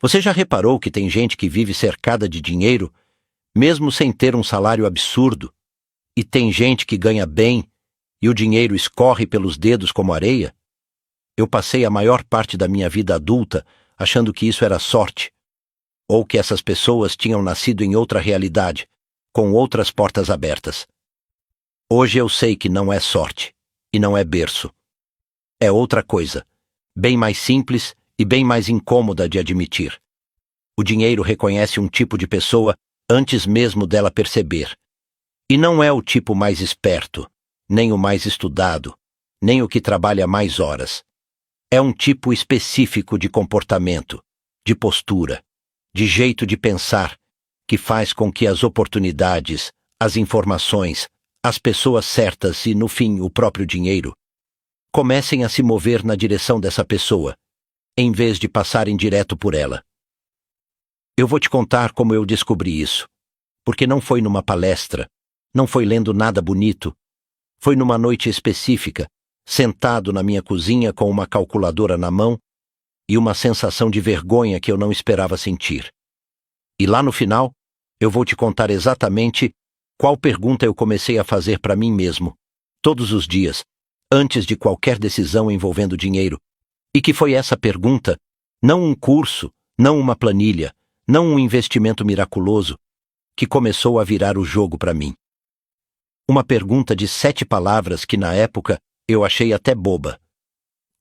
Você já reparou que tem gente que vive cercada de dinheiro, mesmo sem ter um salário absurdo, e tem gente que ganha bem e o dinheiro escorre pelos dedos como areia? Eu passei a maior parte da minha vida adulta achando que isso era sorte, ou que essas pessoas tinham nascido em outra realidade, com outras portas abertas. Hoje eu sei que não é sorte, e não é berço. É outra coisa, bem mais simples e bem mais incômoda de admitir. O dinheiro reconhece um tipo de pessoa antes mesmo dela perceber. E não é o tipo mais esperto, nem o mais estudado, nem o que trabalha mais horas. É um tipo específico de comportamento, de postura, de jeito de pensar, que faz com que as oportunidades, as informações, as pessoas certas e, no fim, o próprio dinheiro, comecem a se mover na direção dessa pessoa, em vez de passarem direto por ela. Eu vou te contar como eu descobri isso, porque não foi numa palestra, não foi lendo nada bonito, foi numa noite específica, sentado na minha cozinha com uma calculadora na mão e uma sensação de vergonha que eu não esperava sentir. E lá no final, eu vou te contar exatamente qual pergunta eu comecei a fazer para mim mesmo, todos os dias, antes de qualquer decisão envolvendo dinheiro, e que foi essa pergunta, não um curso, não uma planilha, não um investimento miraculoso, que começou a virar o jogo para mim. Uma pergunta de 7 palavras que na época eu achei até boba.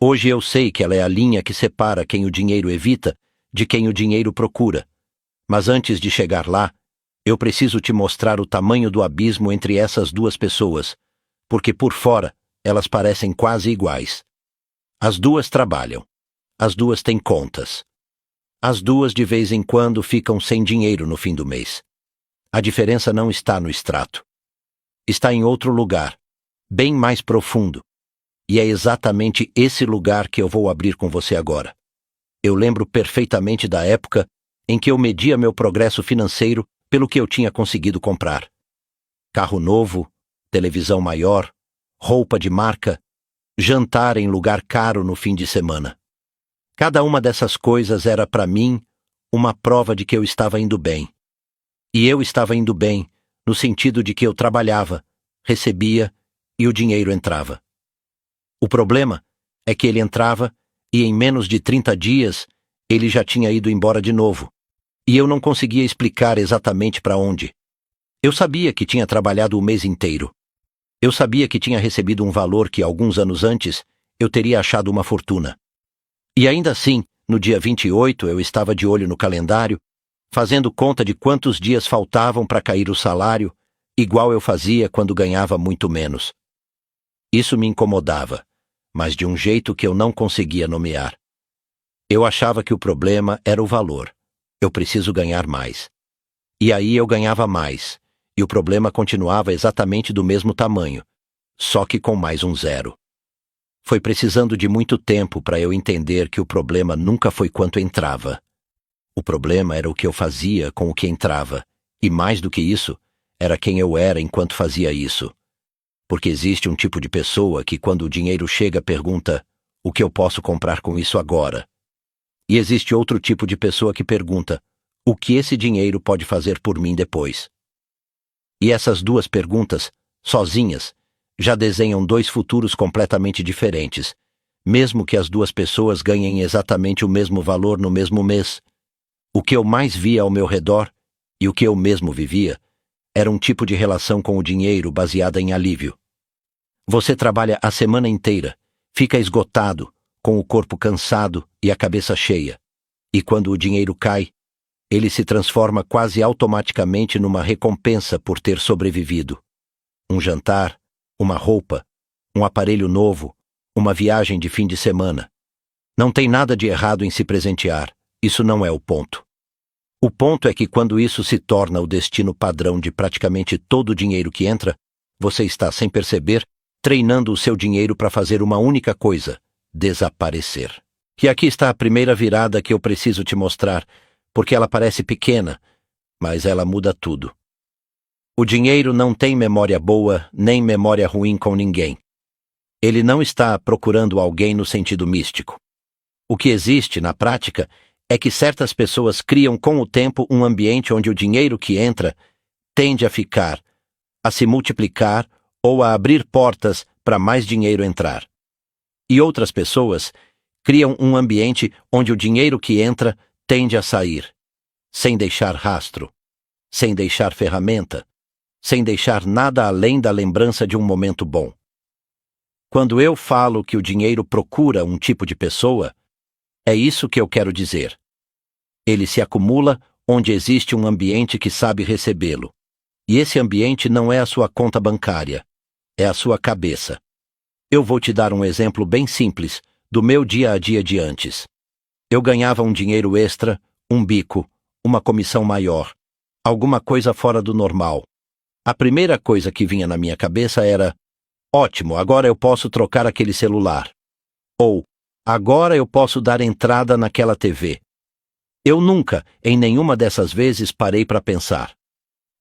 Hoje eu sei que ela é a linha que separa quem o dinheiro evita de quem o dinheiro procura. Mas antes de chegar lá, eu preciso te mostrar o tamanho do abismo entre essas duas pessoas, porque por fora elas parecem quase iguais. As duas trabalham. As duas têm contas. As duas de vez em quando ficam sem dinheiro no fim do mês. A diferença não está no extrato. Está em outro lugar, bem mais profundo. E é exatamente esse lugar que eu vou abrir com você agora. Eu lembro perfeitamente da época em que eu media meu progresso financeiro pelo que eu tinha conseguido comprar. Carro novo, televisão maior, roupa de marca, jantar em lugar caro no fim de semana. Cada uma dessas coisas era para mim uma prova de que eu estava indo bem. E eu estava indo bem, no sentido de que eu trabalhava, recebia e o dinheiro entrava. O problema é que ele entrava e em menos de 30 dias ele já tinha ido embora de novo. E eu não conseguia explicar exatamente para onde. Eu sabia que tinha trabalhado o mês inteiro. Eu sabia que tinha recebido um valor que alguns anos antes eu teria achado uma fortuna. E ainda assim, no dia 28 eu estava de olho no calendário, fazendo conta de quantos dias faltavam para cair o salário, igual eu fazia quando ganhava muito menos. Isso me incomodava, mas de um jeito que eu não conseguia nomear. Eu achava que o problema era o valor. Eu preciso ganhar mais. E aí eu ganhava mais, e o problema continuava exatamente do mesmo tamanho, só que com mais um zero. Foi precisando de muito tempo para eu entender que o problema nunca foi quanto entrava. O problema era o que eu fazia com o que entrava, e mais do que isso, era quem eu era enquanto fazia isso. Porque existe um tipo de pessoa que quando o dinheiro chega pergunta: o que eu posso comprar com isso agora? E existe outro tipo de pessoa que pergunta: o que esse dinheiro pode fazer por mim depois? E essas duas perguntas, sozinhas, já desenham 2 futuros completamente diferentes, mesmo que as duas pessoas ganhem exatamente o mesmo valor no mesmo mês. O que eu mais via ao meu redor, e o que eu mesmo vivia, era um tipo de relação com o dinheiro baseada em alívio. Você trabalha a semana inteira, fica esgotado, com o corpo cansado e a cabeça cheia. E quando o dinheiro cai, ele se transforma quase automaticamente numa recompensa por ter sobrevivido. Um jantar, uma roupa, um aparelho novo, uma viagem de fim de semana. Não tem nada de errado em se presentear, isso não é o ponto. O ponto é que quando isso se torna o destino padrão de praticamente todo o dinheiro que entra, você está, sem perceber, treinando o seu dinheiro para fazer uma única coisa: desaparecer. E aqui está a primeira virada que eu preciso te mostrar, porque ela parece pequena, mas ela muda tudo. O dinheiro não tem memória boa nem memória ruim com ninguém. Ele não está procurando alguém no sentido místico. O que existe, na prática, é que certas pessoas criam com o tempo um ambiente onde o dinheiro que entra tende a ficar, a se multiplicar ou a abrir portas para mais dinheiro entrar. E outras pessoas criam um ambiente onde o dinheiro que entra tende a sair, sem deixar rastro, sem deixar ferramenta, sem deixar nada além da lembrança de um momento bom. Quando eu falo que o dinheiro procura um tipo de pessoa, é isso que eu quero dizer. Ele se acumula onde existe um ambiente que sabe recebê-lo. E esse ambiente não é a sua conta bancária, é a sua cabeça. Eu vou te dar um exemplo bem simples do meu dia a dia de antes. Eu ganhava um dinheiro extra, um bico, uma comissão maior, alguma coisa fora do normal. A primeira coisa que vinha na minha cabeça era: ótimo, agora eu posso trocar aquele celular. Ou, agora eu posso dar entrada naquela TV. Eu nunca, em nenhuma dessas vezes, parei para pensar: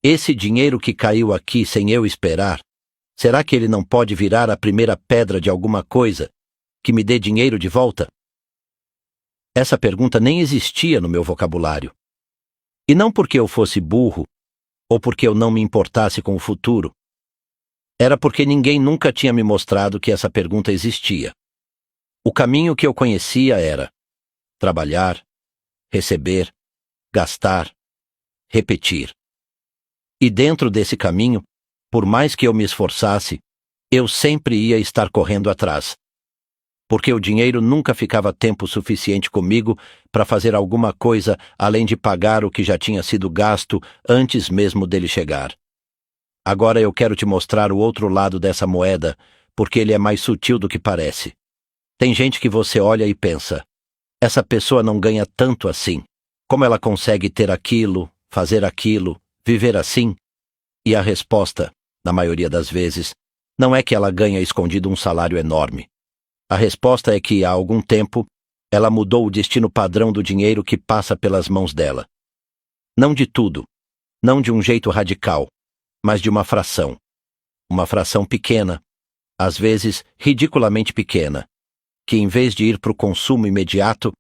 esse dinheiro que caiu aqui sem eu esperar, será que ele não pode virar a primeira pedra de alguma coisa que me dê dinheiro de volta? Essa pergunta nem existia no meu vocabulário. E não porque eu fosse burro, ou porque eu não me importasse com o futuro. Era porque ninguém nunca tinha me mostrado que essa pergunta existia. O caminho que eu conhecia era trabalhar, receber, gastar, repetir. E dentro desse caminho, por mais que eu me esforçasse, eu sempre ia estar correndo atrás. Porque o dinheiro nunca ficava tempo suficiente comigo para fazer alguma coisa além de pagar o que já tinha sido gasto antes mesmo dele chegar. Agora eu quero te mostrar o outro lado dessa moeda, porque ele é mais sutil do que parece. Tem gente que você olha e pensa: essa pessoa não ganha tanto assim. Como ela consegue ter aquilo, fazer aquilo, viver assim? E a resposta, na maioria das vezes, não é que ela ganha escondido um salário enorme. A resposta é que, há algum tempo, ela mudou o destino padrão do dinheiro que passa pelas mãos dela. Não de tudo, não de um jeito radical, mas de uma fração. Uma fração pequena, às vezes ridiculamente pequena, que em vez de ir para o consumo imediato,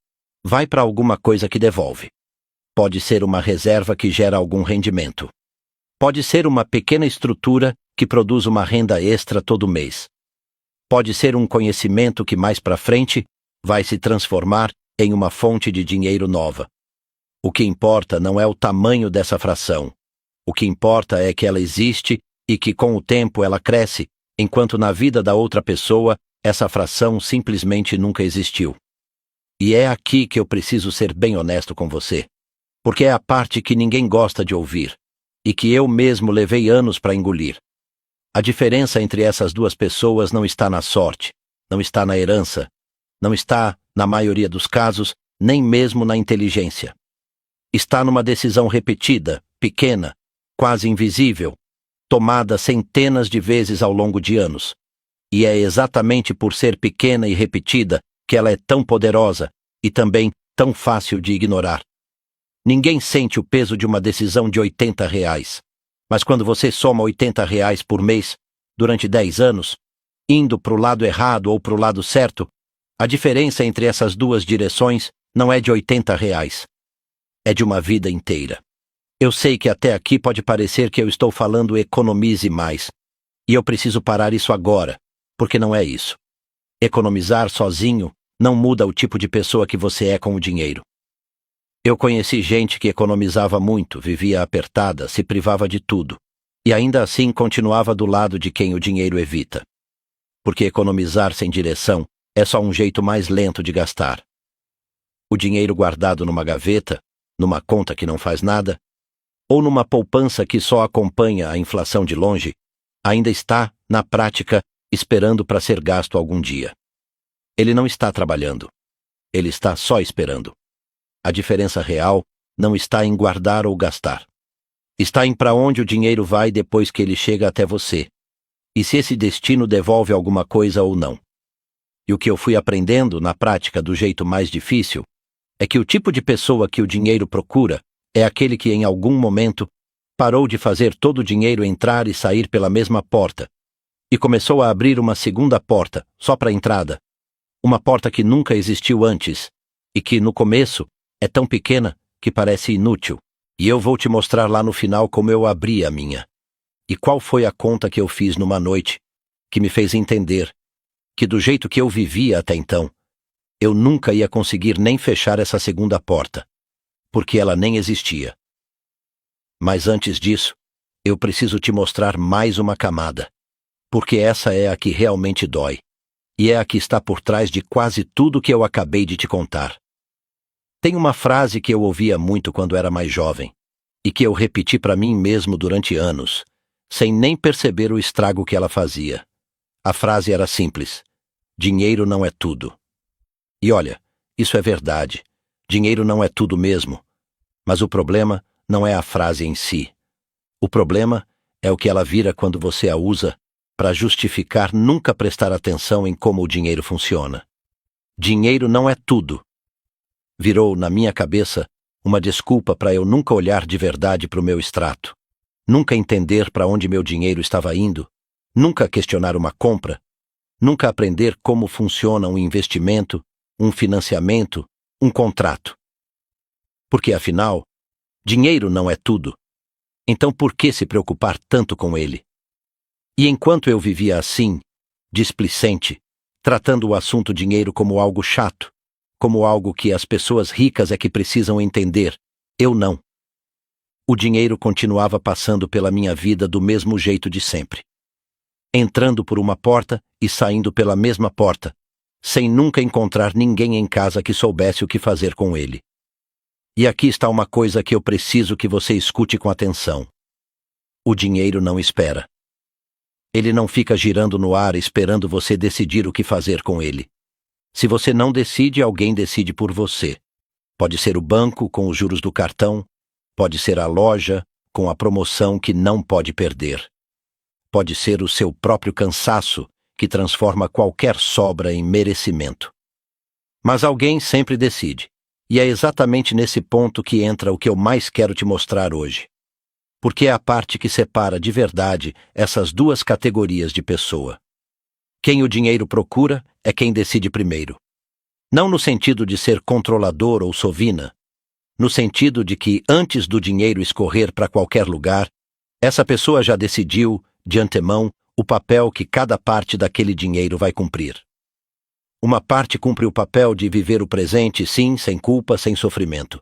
vai para alguma coisa que devolve. Pode ser uma reserva que gera algum rendimento. Pode ser uma pequena estrutura que produz uma renda extra todo mês. Pode ser um conhecimento que mais para frente vai se transformar em uma fonte de dinheiro nova. O que importa não é o tamanho dessa fração. O que importa é que ela existe e que com o tempo ela cresce, enquanto na vida da outra pessoa essa fração simplesmente nunca existiu. E é aqui que eu preciso ser bem honesto com você, porque é a parte que ninguém gosta de ouvir, e que eu mesmo levei anos para engolir. A diferença entre essas duas pessoas não está na sorte, não está na herança, não está, na maioria dos casos, nem mesmo na inteligência. Está numa decisão repetida, pequena, quase invisível, tomada centenas de vezes ao longo de anos. E é exatamente por ser pequena e repetida que ela é tão poderosa e também tão fácil de ignorar. Ninguém sente o peso de uma decisão de R$ 80, mas quando você soma R$ 80 por mês, durante 10 anos, indo para o lado errado ou para o lado certo, a diferença entre essas duas direções não é de R$ 80, é de uma vida inteira. Eu sei que até aqui pode parecer que eu estou falando economize mais, e eu preciso parar isso agora, porque não é isso. Economizar sozinho não muda o tipo de pessoa que você é com o dinheiro. Eu conheci gente que economizava muito, vivia apertada, se privava de tudo, e ainda assim continuava do lado de quem o dinheiro evita. Porque economizar sem direção é só um jeito mais lento de gastar. O dinheiro guardado numa gaveta, numa conta que não faz nada, ou numa poupança que só acompanha a inflação de longe, ainda está, na prática, esperando para ser gasto algum dia. Ele não está trabalhando. Ele está só esperando. A diferença real não está em guardar ou gastar. Está em para onde o dinheiro vai depois que ele chega até você, e se esse destino devolve alguma coisa ou não. E o que eu fui aprendendo, na prática do jeito mais difícil, é que o tipo de pessoa que o dinheiro procura é aquele que em algum momento parou de fazer todo o dinheiro entrar e sair pela mesma porta, e começou a abrir uma segunda porta, só para a entrada, uma porta que nunca existiu antes, e que, no começo, É tão pequena que parece inútil, e eu vou te mostrar lá no final como eu abri a minha. E qual foi a conta que eu fiz numa noite, que me fez entender que do jeito que eu vivia até então, eu nunca ia conseguir nem fechar essa segunda porta, porque ela nem existia. Mas antes disso, eu preciso te mostrar mais uma camada, porque essa é a que realmente dói, e é a que está por trás de quase tudo que eu acabei de te contar. Tem uma frase que eu ouvia muito quando era mais jovem, e que eu repeti para mim mesmo durante anos, sem nem perceber o estrago que ela fazia. A frase era simples: dinheiro não é tudo. E olha, isso é verdade. Dinheiro não é tudo mesmo. Mas o problema não é a frase em si. O problema é o que ela vira quando você a usa para justificar nunca prestar atenção em como o dinheiro funciona. Dinheiro não é tudo. Virou, na minha cabeça, uma desculpa para eu nunca olhar de verdade para o meu extrato, nunca entender para onde meu dinheiro estava indo, nunca questionar uma compra, nunca aprender como funciona um investimento, um financiamento, um contrato. Porque, afinal, dinheiro não é tudo. Então por que se preocupar tanto com ele? E enquanto eu vivia assim, displicente, tratando o assunto dinheiro como algo chato, como algo que as pessoas ricas é que precisam entender, eu não. O dinheiro continuava passando pela minha vida do mesmo jeito de sempre. Entrando por uma porta e saindo pela mesma porta, sem nunca encontrar ninguém em casa que soubesse o que fazer com ele. E aqui está uma coisa que eu preciso que você escute com atenção. O dinheiro não espera. Ele não fica girando no ar esperando você decidir o que fazer com ele. Se você não decide, alguém decide por você. Pode ser o banco com os juros do cartão, pode ser a loja com a promoção que não pode perder. Pode ser o seu próprio cansaço que transforma qualquer sobra em merecimento. Mas alguém sempre decide, e é exatamente nesse ponto que entra o que eu mais quero te mostrar hoje. Porque é a parte que separa de verdade essas duas categorias de pessoa. Quem o dinheiro procura é quem decide primeiro. Não no sentido de ser controlador ou sovina, no sentido de que antes do dinheiro escorrer para qualquer lugar, essa pessoa já decidiu, de antemão, o papel que cada parte daquele dinheiro vai cumprir. Uma parte cumpre o papel de viver o presente, sim, sem culpa, sem sofrimento.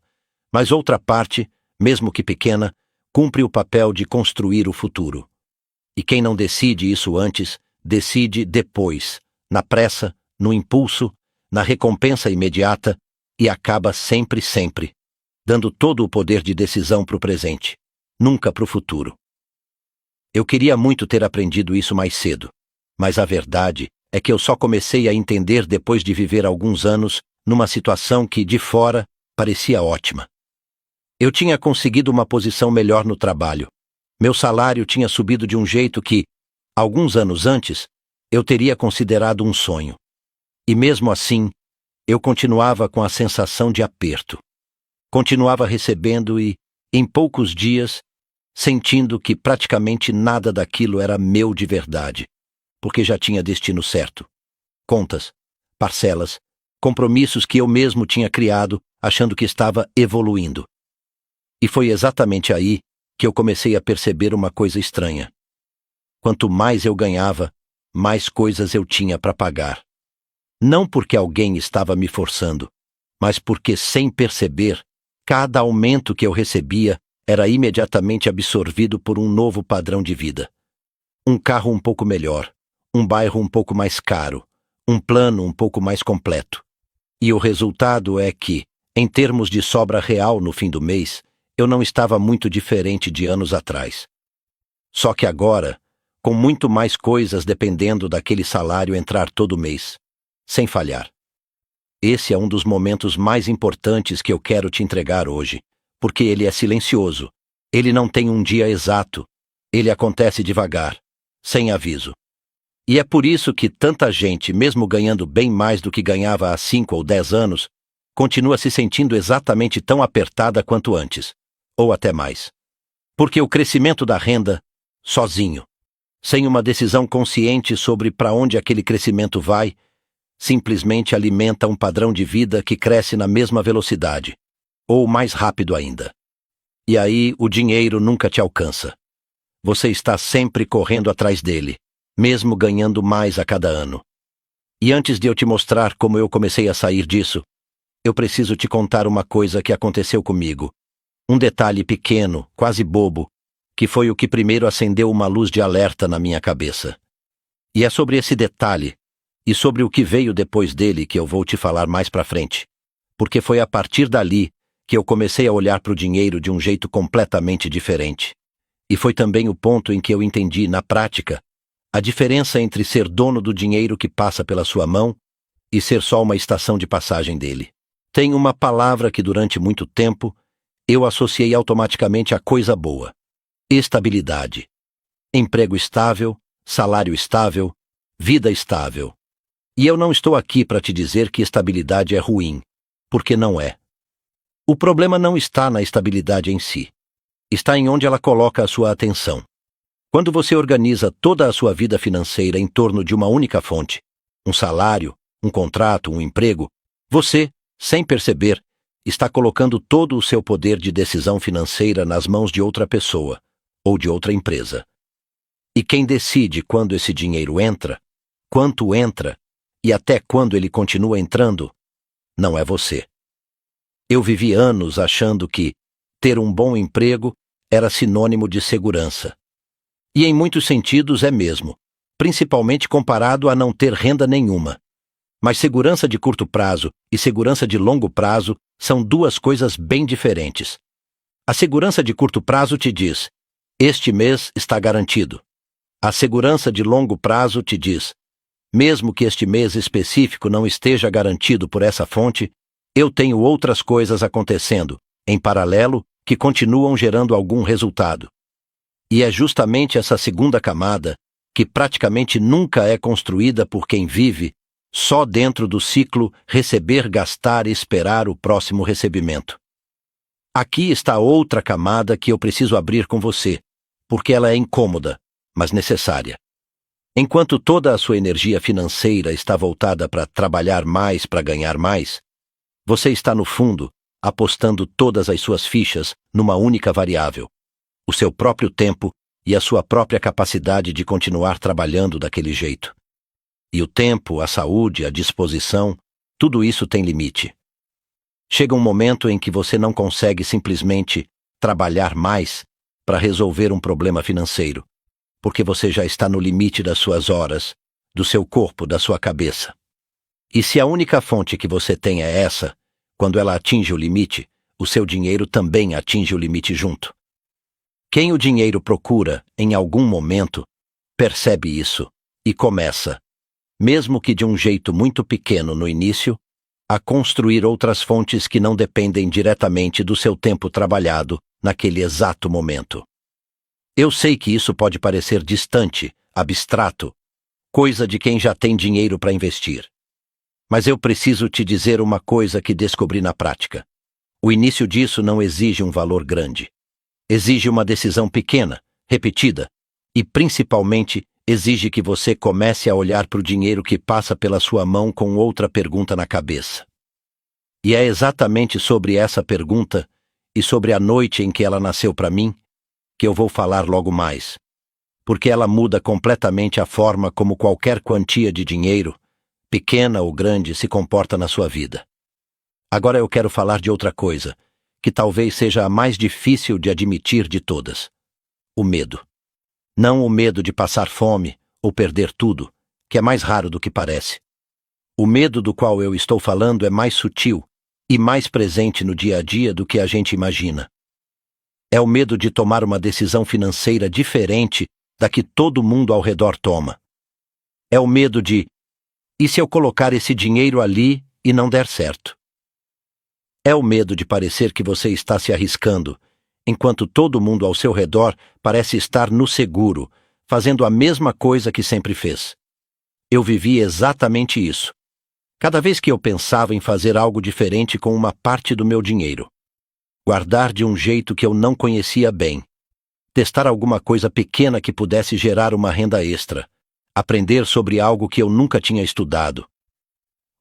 Mas outra parte, mesmo que pequena, cumpre o papel de construir o futuro. E quem não decide isso antes, decide depois, na pressa, no impulso, na recompensa imediata, e acaba sempre, dando todo o poder de decisão para o presente, nunca para o futuro. Eu queria muito ter aprendido isso mais cedo, mas a verdade é que eu só comecei a entender depois de viver alguns anos numa situação que, de fora, parecia ótima. Eu tinha conseguido uma posição melhor no trabalho. Meu salário tinha subido de um jeito que, alguns anos antes, eu teria considerado um sonho. E mesmo assim, eu continuava com a sensação de aperto. Continuava recebendo e, em poucos dias, sentindo que praticamente nada daquilo era meu de verdade, porque já tinha destino certo. Contas, parcelas, compromissos que eu mesmo tinha criado, achando que estava evoluindo. E foi exatamente aí que eu comecei a perceber uma coisa estranha. Quanto mais eu ganhava, mais coisas eu tinha para pagar. Não porque alguém estava me forçando, mas porque, sem perceber, cada aumento que eu recebia era imediatamente absorvido por um novo padrão de vida. Um carro um pouco melhor, um bairro um pouco mais caro, um plano um pouco mais completo. E o resultado é que, em termos de sobra real no fim do mês, eu não estava muito diferente de anos atrás. Só que agora, com muito mais coisas dependendo daquele salário entrar todo mês, sem falhar. Esse é um dos momentos mais importantes que eu quero te entregar hoje, porque ele é silencioso. Ele não tem um dia exato. Ele acontece devagar, sem aviso. E é por isso que tanta gente, mesmo ganhando bem mais do que ganhava há 5 ou 10 anos, continua se sentindo exatamente tão apertada quanto antes, ou até mais. Porque o crescimento da renda, sozinho, sem uma decisão consciente sobre para onde aquele crescimento vai, simplesmente alimenta um padrão de vida que cresce na mesma velocidade, ou mais rápido ainda. E aí o dinheiro nunca te alcança. Você está sempre correndo atrás dele, mesmo ganhando mais a cada ano. E antes de eu te mostrar como eu comecei a sair disso, eu preciso te contar uma coisa que aconteceu comigo. Um detalhe pequeno, quase bobo, que foi o que primeiro acendeu uma luz de alerta na minha cabeça. E é sobre esse detalhe, e sobre o que veio depois dele, que eu vou te falar mais pra frente. Porque foi a partir dali que eu comecei a olhar para o dinheiro de um jeito completamente diferente. E foi também o ponto em que eu entendi, na prática, a diferença entre ser dono do dinheiro que passa pela sua mão e ser só uma estação de passagem dele. Tem uma palavra que durante muito tempo eu associei automaticamente a coisa boa: estabilidade. Emprego estável, salário estável, vida estável. E eu não estou aqui para te dizer que estabilidade é ruim, porque não é. O problema não está na estabilidade em si. Está em onde ela coloca a sua atenção. Quando você organiza toda a sua vida financeira em torno de uma única fonte, um salário, um contrato, um emprego, você, sem perceber, está colocando todo o seu poder de decisão financeira nas mãos de outra pessoa ou de outra empresa. E quem decide quando esse dinheiro entra, quanto entra e até quando ele continua entrando, não é você. Eu vivi anos achando que ter um bom emprego era sinônimo de segurança. E em muitos sentidos é mesmo, principalmente comparado a não ter renda nenhuma. Mas segurança de curto prazo e segurança de longo prazo são duas coisas bem diferentes. A segurança de curto prazo te diz: este mês está garantido. A segurança de longo prazo te diz: mesmo que este mês específico não esteja garantido por essa fonte, eu tenho outras coisas acontecendo, em paralelo, que continuam gerando algum resultado. E é justamente essa segunda camada, que praticamente nunca é construída por quem vive só dentro do ciclo receber, gastar e esperar o próximo recebimento. Aqui está outra camada que eu preciso abrir com você, porque ela é incômoda, mas necessária. Enquanto toda a sua energia financeira está voltada para trabalhar mais para ganhar mais, você está, no fundo, apostando todas as suas fichas numa única variável: o seu próprio tempo e a sua própria capacidade de continuar trabalhando daquele jeito. E o tempo, a saúde, a disposição, tudo isso tem limite. Chega um momento em que você não consegue simplesmente trabalhar mais para resolver um problema financeiro, porque você já está no limite das suas horas, do seu corpo, da sua cabeça. E se a única fonte que você tem é essa, quando ela atinge o limite, o seu dinheiro também atinge o limite junto. Quem o dinheiro procura, em algum momento, percebe isso e começa, mesmo que de um jeito muito pequeno no início, a construir outras fontes que não dependem diretamente do seu tempo trabalhado naquele exato momento. Eu sei que isso pode parecer distante, abstrato, coisa de quem já tem dinheiro para investir. Mas eu preciso te dizer uma coisa que descobri na prática. O início disso não exige um valor grande. Exige uma decisão pequena, repetida, e principalmente exige que você comece a olhar para o dinheiro que passa pela sua mão com outra pergunta na cabeça. E é exatamente sobre essa pergunta e sobre a noite em que ela nasceu para mim que eu vou falar logo mais, porque ela muda completamente a forma como qualquer quantia de dinheiro, pequena ou grande, se comporta na sua vida. Agora eu quero falar de outra coisa, que talvez seja a mais difícil de admitir de todas: o medo. Não o medo de passar fome ou perder tudo, que é mais raro do que parece. O medo do qual eu estou falando é mais sutil e mais presente no dia a dia do que a gente imagina. É o medo de tomar uma decisão financeira diferente da que todo mundo ao redor toma. É o medo de: e se eu colocar esse dinheiro ali e não der certo? É o medo de parecer que você está se arriscando, enquanto todo mundo ao seu redor parece estar no seguro, fazendo a mesma coisa que sempre fez. Eu vivi exatamente isso. Cada vez que eu pensava em fazer algo diferente com uma parte do meu dinheiro, guardar de um jeito que eu não conhecia bem, testar alguma coisa pequena que pudesse gerar uma renda extra, aprender sobre algo que eu nunca tinha estudado,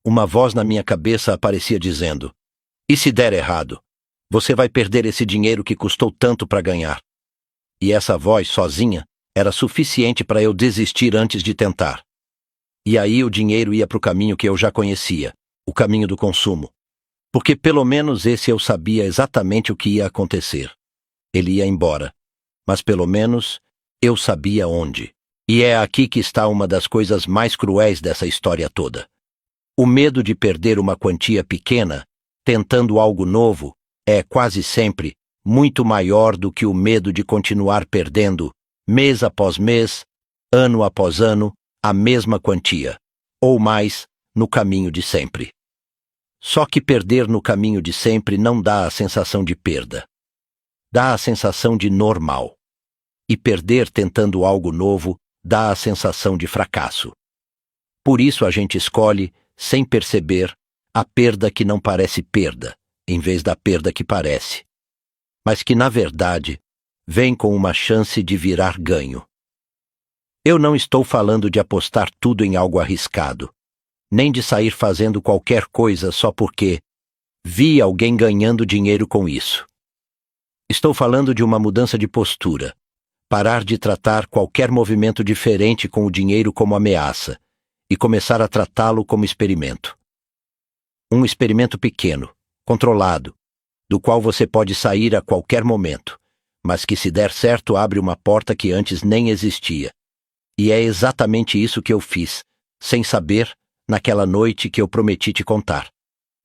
uma voz na minha cabeça aparecia dizendo: e se der errado? Você vai perder esse dinheiro que custou tanto para ganhar. E essa voz, sozinha, era suficiente para eu desistir antes de tentar. E aí o dinheiro ia para o caminho que eu já conhecia, o caminho do consumo. Porque pelo menos esse eu sabia exatamente o que ia acontecer. Ele ia embora. Mas pelo menos eu sabia onde. E é aqui que está uma das coisas mais cruéis dessa história toda. O medo de perder uma quantia pequena, tentando algo novo, é quase sempre muito maior do que o medo de continuar perdendo, mês após mês, ano após ano, a mesma quantia, ou mais, no caminho de sempre. Só que perder no caminho de sempre não dá a sensação de perda. Dá a sensação de normal. E perder tentando algo novo dá a sensação de fracasso. Por isso a gente escolhe, sem perceber, a perda que não parece perda, em vez da perda que parece, mas que, na verdade, vem com uma chance de virar ganho. Eu não estou falando de apostar tudo em algo arriscado, nem de sair fazendo qualquer coisa só porque vi alguém ganhando dinheiro com isso. Estou falando de uma mudança de postura, parar de tratar qualquer movimento diferente com o dinheiro como ameaça e começar a tratá-lo como experimento. Um experimento pequeno, controlado, do qual você pode sair a qualquer momento, mas que, se der certo, abre uma porta que antes nem existia. E é exatamente isso que eu fiz, sem saber, naquela noite que eu prometi te contar.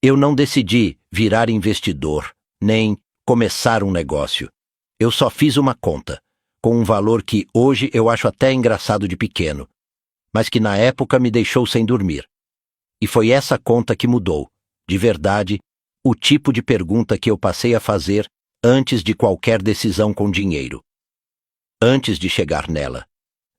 Eu não decidi virar investidor, nem começar um negócio. Eu só fiz uma conta, com um valor que hoje eu acho até engraçado de pequeno, mas que na época me deixou sem dormir. E foi essa conta que mudou, de verdade, o tipo de pergunta que eu passei a fazer antes de qualquer decisão com dinheiro. Antes de chegar nela,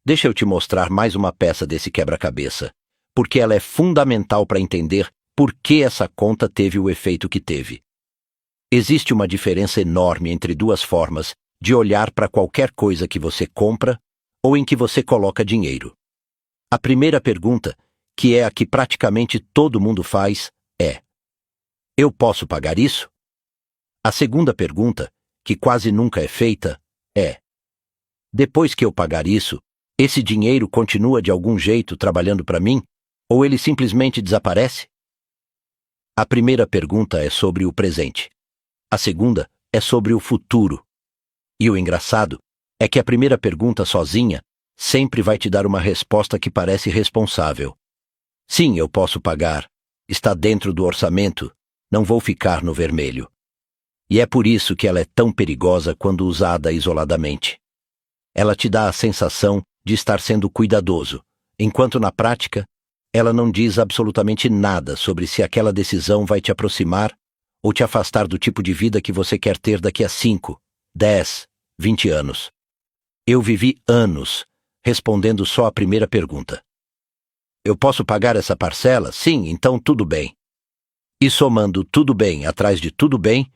deixa eu te mostrar mais uma peça desse quebra-cabeça, porque ela é fundamental para entender por que essa conta teve o efeito que teve. Existe uma diferença enorme entre duas formas de olhar para qualquer coisa que você compra ou em que você coloca dinheiro. A primeira pergunta, que é a que praticamente todo mundo faz, é: eu posso pagar isso? A segunda pergunta, que quase nunca é feita, é: depois que eu pagar isso, esse dinheiro continua de algum jeito trabalhando para mim, ou ele simplesmente desaparece? A primeira pergunta é sobre o presente. A segunda é sobre o futuro. E o engraçado é que a primeira pergunta sozinha sempre vai te dar uma resposta que parece responsável. Sim, eu posso pagar. Está dentro do orçamento. Não vou ficar no vermelho. E é por isso que ela é tão perigosa quando usada isoladamente. Ela te dá a sensação de estar sendo cuidadoso, enquanto na prática, ela não diz absolutamente nada sobre se aquela decisão vai te aproximar ou te afastar do tipo de vida que você quer ter daqui a 5, 10, 20 anos. Eu vivi anos respondendo só a primeira pergunta. Eu posso pagar essa parcela? Sim, então tudo bem. E somando tudo bem atrás de tudo bem,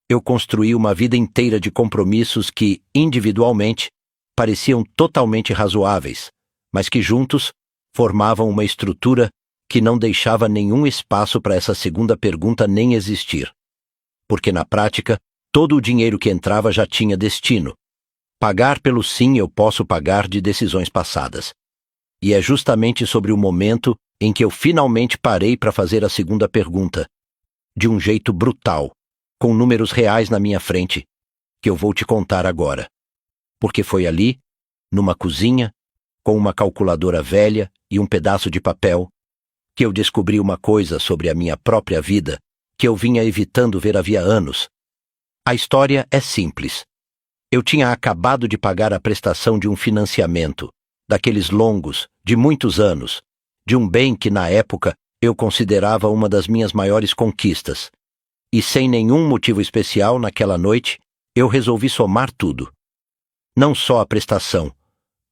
eu construí uma vida inteira de compromissos que, individualmente, pareciam totalmente razoáveis, mas que juntos formavam uma estrutura que não deixava nenhum espaço para essa segunda pergunta nem existir. Porque na prática, todo o dinheiro que entrava já tinha destino. Pagar pelo sim eu posso pagar de decisões passadas. E é justamente sobre o momento em que eu finalmente parei para fazer a segunda pergunta, de um jeito brutal, com números reais na minha frente, que eu vou te contar agora. Porque foi ali, numa cozinha, com uma calculadora velha e um pedaço de papel, que eu descobri uma coisa sobre a minha própria vida que eu vinha evitando ver havia anos. A história é simples. Eu tinha acabado de pagar a prestação de um financiamento, daqueles longos, de muitos anos, de um bem que na época eu considerava uma das minhas maiores conquistas. E sem nenhum motivo especial naquela noite, eu resolvi somar tudo. Não só a prestação,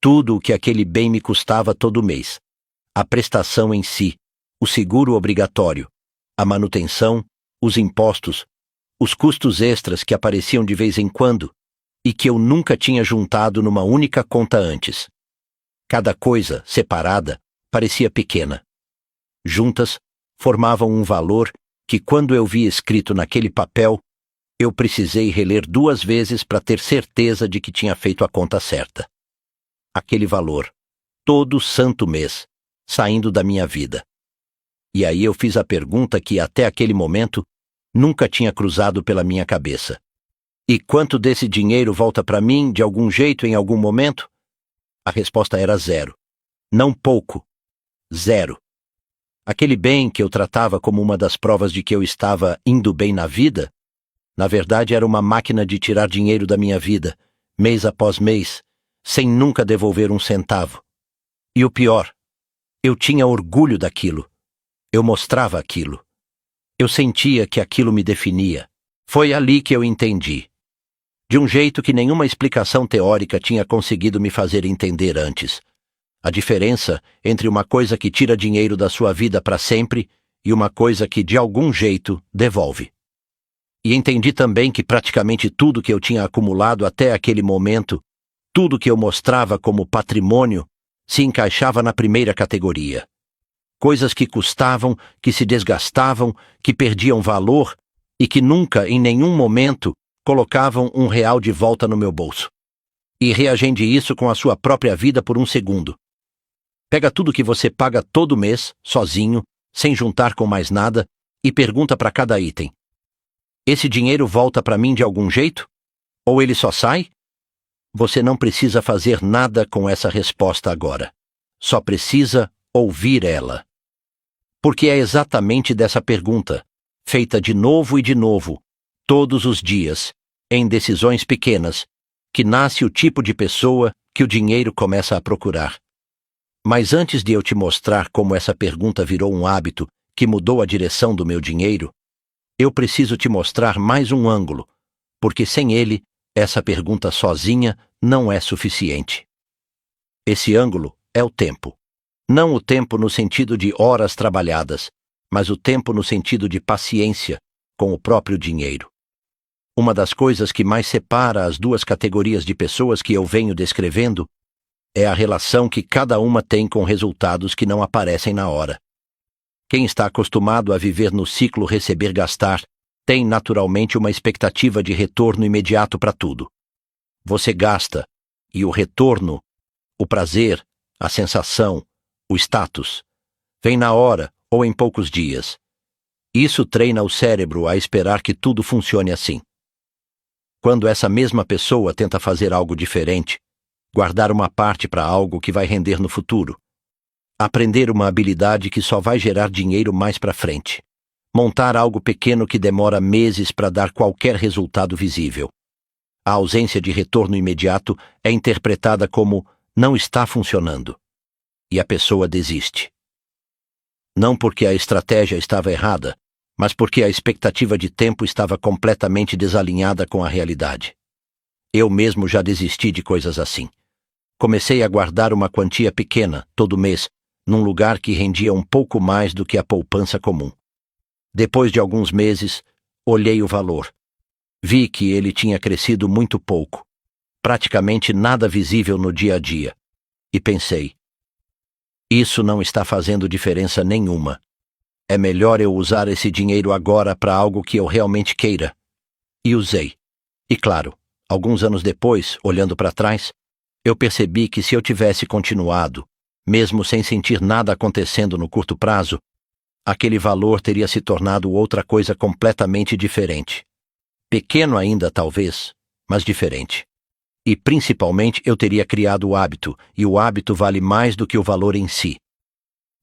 tudo o que aquele bem me custava todo mês. A prestação em si, o seguro obrigatório, a manutenção, os impostos, os custos extras que apareciam de vez em quando e que eu nunca tinha juntado numa única conta antes. Cada coisa, separada, parecia pequena. Juntas, formavam um valor que, quando eu vi escrito naquele papel, Eu precisei reler 2 vezes para ter certeza de que tinha feito a conta certa. Aquele valor, todo santo mês, saindo da minha vida. E aí eu fiz a pergunta que até aquele momento nunca tinha cruzado pela minha cabeça. E quanto desse dinheiro volta para mim de algum jeito em algum momento? A resposta era 0. Não pouco. 0. Aquele bem que eu tratava como uma das provas de que eu estava indo bem na vida, na verdade era uma máquina de tirar dinheiro da minha vida, mês após mês, sem nunca devolver um centavo. E o pior, eu tinha orgulho daquilo. Eu mostrava aquilo. Eu sentia que aquilo me definia. Foi ali que eu entendi. De um jeito que nenhuma explicação teórica tinha conseguido me fazer entender antes. A diferença entre uma coisa que tira dinheiro da sua vida para sempre e uma coisa que, de algum jeito, devolve. E entendi também que praticamente tudo que eu tinha acumulado até aquele momento, tudo que eu mostrava como patrimônio, se encaixava na primeira categoria. Coisas que custavam, que se desgastavam, que perdiam valor e que nunca, em nenhum momento, colocavam R$1 de volta no meu bolso. E reagende isso com a sua própria vida por um segundo. Pega tudo que você paga todo mês, sozinho, sem juntar com mais nada, e pergunta para cada item: esse dinheiro volta para mim de algum jeito? Ou ele só sai? Você não precisa fazer nada com essa resposta agora. Só precisa ouvir ela. Porque é exatamente dessa pergunta, feita de novo e de novo, todos os dias, em decisões pequenas, que nasce o tipo de pessoa que o dinheiro começa a procurar. Mas antes de eu te mostrar como essa pergunta virou um hábito que mudou a direção do meu dinheiro, eu preciso te mostrar mais um ângulo, porque sem ele, essa pergunta sozinha não é suficiente. Esse ângulo é o tempo. Não o tempo no sentido de horas trabalhadas, mas o tempo no sentido de paciência com o próprio dinheiro. Uma das coisas que mais separa as 2 categorias de pessoas que eu venho descrevendo é a relação que cada uma tem com resultados que não aparecem na hora. Quem está acostumado a viver no ciclo receber-gastar tem naturalmente uma expectativa de retorno imediato para tudo. Você gasta, e o retorno, o prazer, a sensação, o status, vem na hora ou em poucos dias. Isso treina o cérebro a esperar que tudo funcione assim. Quando essa mesma pessoa tenta fazer algo diferente, guardar uma parte para algo que vai render no futuro, aprender uma habilidade que só vai gerar dinheiro mais para frente, montar algo pequeno que demora meses para dar qualquer resultado visível. A ausência de retorno imediato é interpretada como não está funcionando, e a pessoa desiste. Não porque a estratégia estava errada, mas porque a expectativa de tempo estava completamente desalinhada com a realidade. Eu mesmo já desisti de coisas assim. Comecei a guardar uma quantia pequena, todo mês, num lugar que rendia um pouco mais do que a poupança comum. Depois de alguns meses, olhei o valor. Vi que ele tinha crescido muito pouco, praticamente nada visível no dia a dia, e pensei: isso não está fazendo diferença nenhuma. É melhor eu usar esse dinheiro agora para algo que eu realmente queira. E usei. E claro, alguns anos depois, olhando para trás, eu percebi que se eu tivesse continuado, mesmo sem sentir nada acontecendo no curto prazo, aquele valor teria se tornado outra coisa completamente diferente. Pequeno ainda, talvez, mas diferente. E, principalmente, eu teria criado o hábito, e o hábito vale mais do que o valor em si.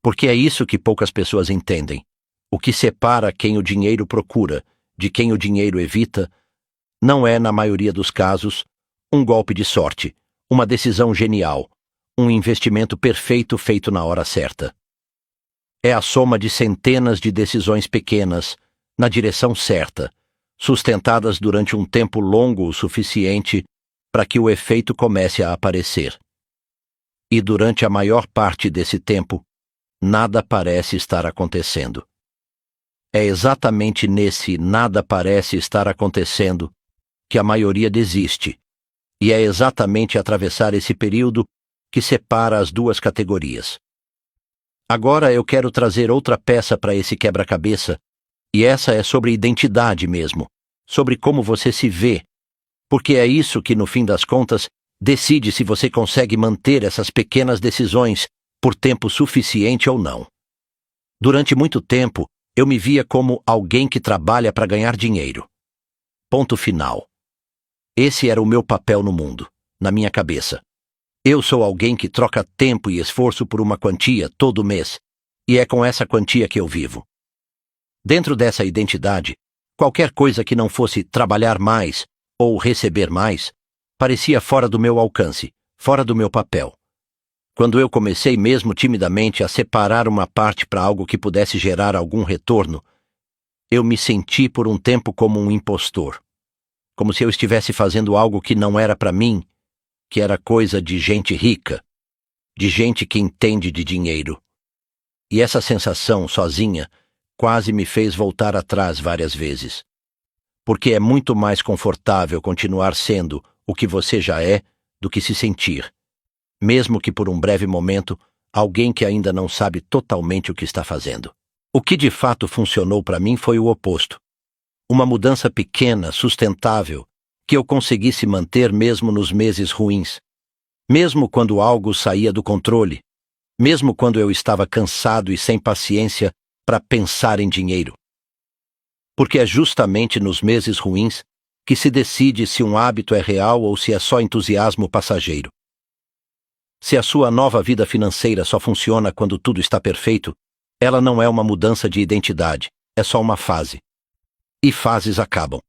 Porque é isso que poucas pessoas entendem. O que separa quem o dinheiro procura de quem o dinheiro evita não é, na maioria dos casos, um golpe de sorte, uma decisão genial, um investimento perfeito feito na hora certa. É a soma de centenas de decisões pequenas, na direção certa, sustentadas durante um tempo longo o suficiente para que o efeito comece a aparecer. E durante a maior parte desse tempo, nada parece estar acontecendo. É exatamente nesse nada parece estar acontecendo que a maioria desiste, e é exatamente atravessar esse período que separa as 2 categorias. Agora eu quero trazer outra peça para esse quebra-cabeça, e essa é sobre identidade mesmo, sobre como você se vê, porque é isso que, no fim das contas, decide se você consegue manter essas pequenas decisões por tempo suficiente ou não. Durante muito tempo, eu me via como alguém que trabalha para ganhar dinheiro. Ponto final. Esse era o meu papel no mundo, na minha cabeça. Eu sou alguém que troca tempo e esforço por uma quantia todo mês, e é com essa quantia que eu vivo. Dentro dessa identidade, qualquer coisa que não fosse trabalhar mais ou receber mais, parecia fora do meu alcance, fora do meu papel. Quando eu comecei mesmo timidamente a separar uma parte para algo que pudesse gerar algum retorno, eu me senti por um tempo como um impostor. Como se eu estivesse fazendo algo que não era para mim, que era coisa de gente rica, de gente que entende de dinheiro. E essa sensação, sozinha, quase me fez voltar atrás várias vezes. Porque é muito mais confortável continuar sendo o que você já é do que se sentir, mesmo que por um breve momento, alguém que ainda não sabe totalmente o que está fazendo. O que de fato funcionou para mim foi o oposto. Uma mudança pequena, sustentável, que eu conseguisse manter mesmo nos meses ruins, mesmo quando algo saía do controle, mesmo quando eu estava cansado e sem paciência para pensar em dinheiro. Porque é justamente nos meses ruins que se decide se um hábito é real ou se é só entusiasmo passageiro. Se a sua nova vida financeira só funciona quando tudo está perfeito, ela não é uma mudança de identidade, é só uma fase. E fases acabam.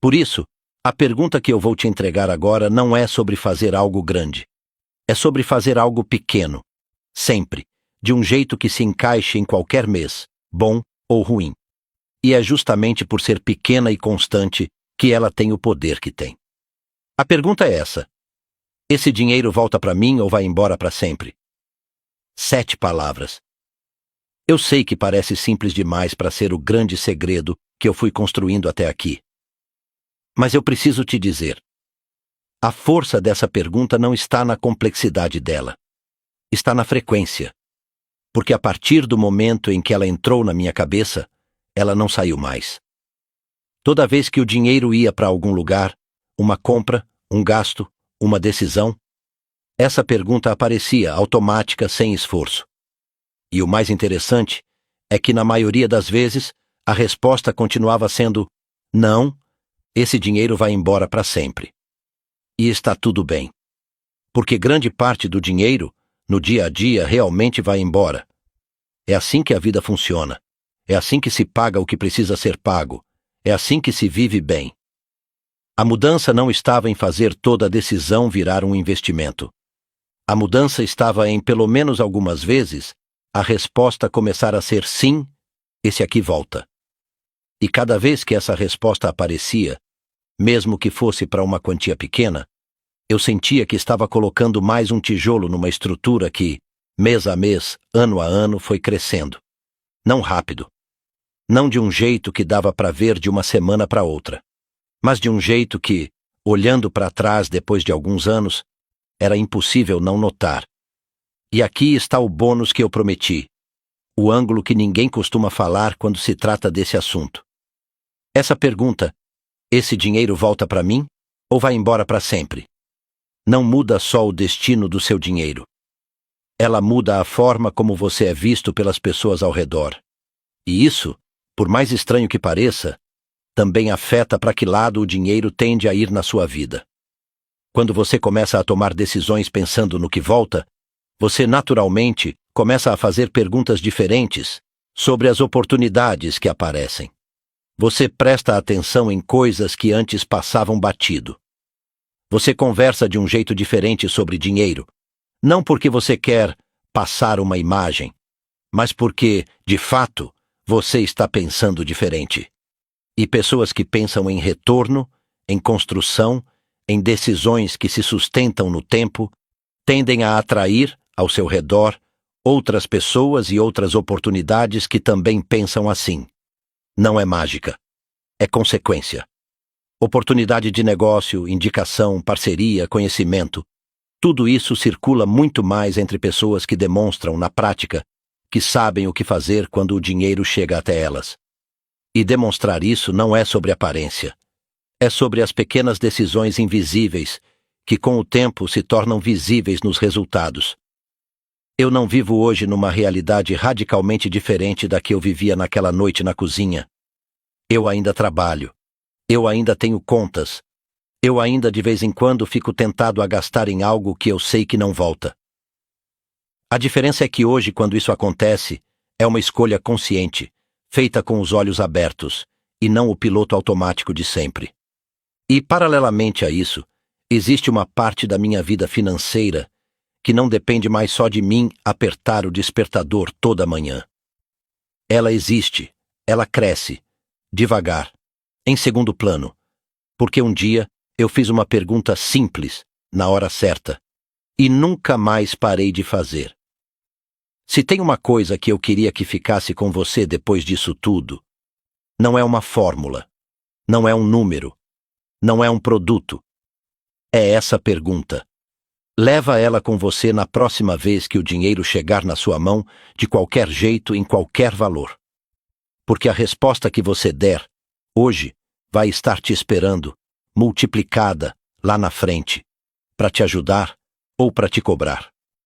Por isso, a pergunta que eu vou te entregar agora não é sobre fazer algo grande. É sobre fazer algo pequeno, sempre, de um jeito que se encaixe em qualquer mês, bom ou ruim. E é justamente por ser pequena e constante que ela tem o poder que tem. A pergunta é essa: esse dinheiro volta para mim ou vai embora para sempre? 7 palavras. Eu sei que parece simples demais para ser o grande segredo que eu fui construindo até aqui. Mas eu preciso te dizer, a força dessa pergunta não está na complexidade dela. Está na frequência. Porque a partir do momento em que ela entrou na minha cabeça, ela não saiu mais. Toda vez que o dinheiro ia para algum lugar, uma compra, um gasto, uma decisão, essa pergunta aparecia automática, sem esforço. E o mais interessante é que, na maioria das vezes, a resposta continuava sendo: não, esse dinheiro vai embora para sempre. E está tudo bem. Porque grande parte do dinheiro, no dia a dia, realmente vai embora. É assim que a vida funciona. É assim que se paga o que precisa ser pago. É assim que se vive bem. A mudança não estava em fazer toda a decisão virar um investimento. A mudança estava em, pelo menos algumas vezes, a resposta começar a ser sim, esse aqui volta. E cada vez que essa resposta aparecia, mesmo que fosse para uma quantia pequena, eu sentia que estava colocando mais um tijolo numa estrutura que, mês a mês, ano a ano, foi crescendo. Não rápido. Não de um jeito que dava para ver de uma semana para outra, mas de um jeito que, olhando para trás depois de alguns anos, era impossível não notar. E aqui está o bônus que eu prometi, o ângulo que ninguém costuma falar quando se trata desse assunto. Essa pergunta, esse dinheiro volta para mim ou vai embora para sempre? Não muda só o destino do seu dinheiro. Ela muda a forma como você é visto pelas pessoas ao redor. E isso, por mais estranho que pareça, também afeta para que lado o dinheiro tende a ir na sua vida. Quando você começa a tomar decisões pensando no que volta, você naturalmente começa a fazer perguntas diferentes sobre as oportunidades que aparecem. Você presta atenção em coisas que antes passavam batido. Você conversa de um jeito diferente sobre dinheiro, não porque você quer passar uma imagem, mas porque, de fato, você está pensando diferente. E pessoas que pensam em retorno, em construção, em decisões que se sustentam no tempo, tendem a atrair, ao seu redor, outras pessoas e outras oportunidades que também pensam assim. Não é mágica. É consequência. Oportunidade de negócio, indicação, parceria, conhecimento. Tudo isso circula muito mais entre pessoas que demonstram, na prática, que sabem o que fazer quando o dinheiro chega até elas. E demonstrar isso não é sobre aparência. É sobre as pequenas decisões invisíveis que com o tempo se tornam visíveis nos resultados. Eu não vivo hoje numa realidade radicalmente diferente da que eu vivia naquela noite na cozinha. Eu ainda trabalho. Eu ainda tenho contas. Eu ainda de vez em quando fico tentado a gastar em algo que eu sei que não volta. A diferença é que hoje, quando isso acontece, é uma escolha consciente, feita com os olhos abertos, e não o piloto automático de sempre. E, paralelamente a isso, existe uma parte da minha vida financeira que não depende mais só de mim apertar o despertador toda manhã. Ela existe, ela cresce, devagar, em segundo plano, porque um dia eu fiz uma pergunta simples, na hora certa, e nunca mais parei de fazer. Se tem uma coisa que eu queria que ficasse com você depois disso tudo, não é uma fórmula, não é um número, não é um produto. É essa pergunta. Leva ela com você na próxima vez que o dinheiro chegar na sua mão, de qualquer jeito, em qualquer valor. Porque a resposta que você der, hoje, vai estar te esperando, multiplicada, lá na frente, para te ajudar ou para te cobrar.